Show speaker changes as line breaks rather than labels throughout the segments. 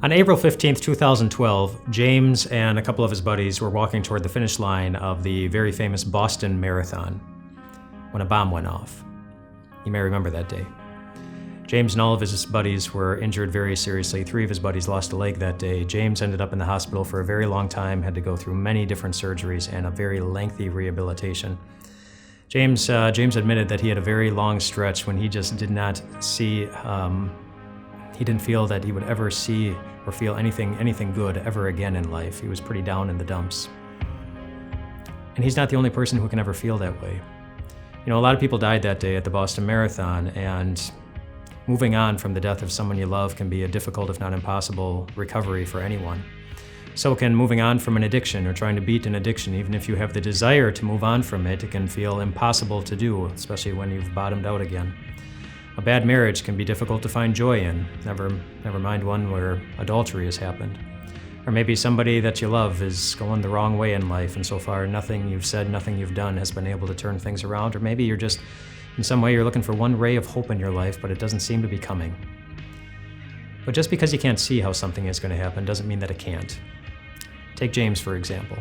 On April 15th, 2012, James and a couple of his buddies were walking toward the finish line of the very famous Boston Marathon when a bomb went off. You may remember that day. James and all of his buddies were injured very seriously. 3 of his buddies lost a leg that day. James ended up in the hospital for a very long time, had to go through many different surgeries and a very lengthy rehabilitation. James admitted that he had a very long stretch when he just did not see, he didn't feel that he would ever see or feel anything good ever again in life. He was pretty down in the dumps. And he's not the only person who can ever feel that way. You know, a lot of people died that day at the Boston Marathon, and moving on from the death of someone you love can be a difficult, if not impossible, recovery for anyone. So can moving on from an addiction or trying to beat an addiction. Even if you have the desire to move on from it, it can feel impossible to do, especially when you've bottomed out again. A bad marriage can be difficult to find joy in, never mind one where adultery has happened. Or maybe somebody that you love is going the wrong way in life, and so far nothing you've said, nothing you've done has been able to turn things around. Or maybe you're just, in some way, you're looking for one ray of hope in your life, but it doesn't seem to be coming. But just because you can't see how something is going to happen doesn't mean that it can't. Take James, for example.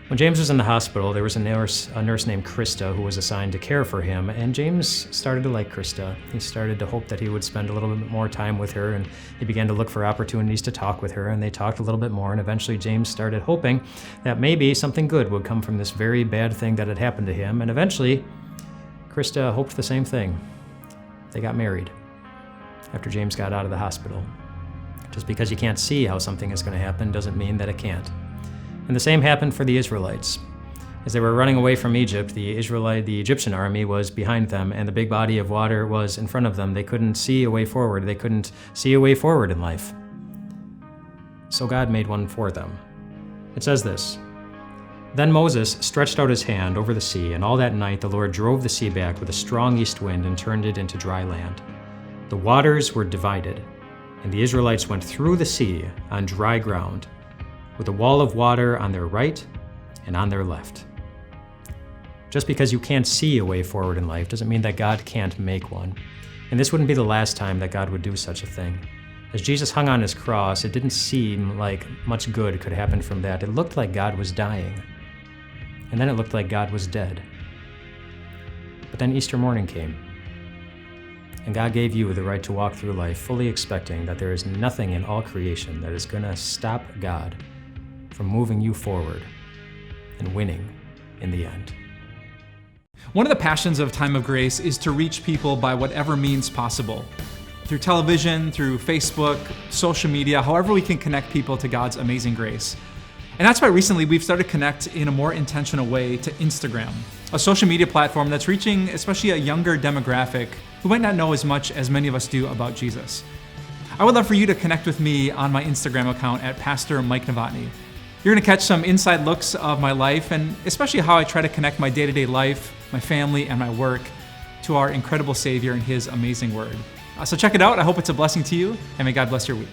When James was in the hospital, there was a nurse named Krista who was assigned to care for him, and James started to like Krista. He started to hope that he would spend a little bit more time with her, and he began to look for opportunities to talk with her, and they talked a little bit more, and eventually James started hoping that maybe something good would come from this very bad thing that had happened to him, and eventually Krista hoped the same thing. They got married after James got out of the hospital. Just because you can't see how something is going to happen doesn't mean that it can't. And the same happened for the Israelites. As they were running away from Egypt, the Egyptian army was behind them, and the big body of water was in front of them. They couldn't see a way forward. They couldn't see a way forward in life. So God made one for them. It says this: "Then Moses stretched out his hand over the sea, and all that night the Lord drove the sea back with a strong east wind and turned it into dry land. The waters were divided, and the Israelites went through the sea on dry ground, with a wall of water on their right and on their left." Just because you can't see a way forward in life doesn't mean that God can't make one. And this wouldn't be the last time that God would do such a thing. As Jesus hung on his cross, it didn't seem like much good could happen from that. It looked like God was dying. And then it looked like God was dead. But then Easter morning came. And God gave you the right to walk through life fully expecting that there is nothing in all creation that is going to stop God from moving you forward and winning in the end.
One of the passions of Time of Grace is to reach people by whatever means possible. Through television, through Facebook, social media, however we can connect people to God's amazing grace. And that's why recently we've started to connect in a more intentional way to Instagram, a social media platform that's reaching especially a younger demographic who might not know as much as many of us do about Jesus. I would love for you to connect with me on my Instagram account at Pastor Mike Novotny. You're gonna catch some inside looks of my life and especially how I try to connect my day-to-day life, my family, and my work to our incredible Savior and His amazing word. So check it out. I hope it's a blessing to you, and may God bless your week.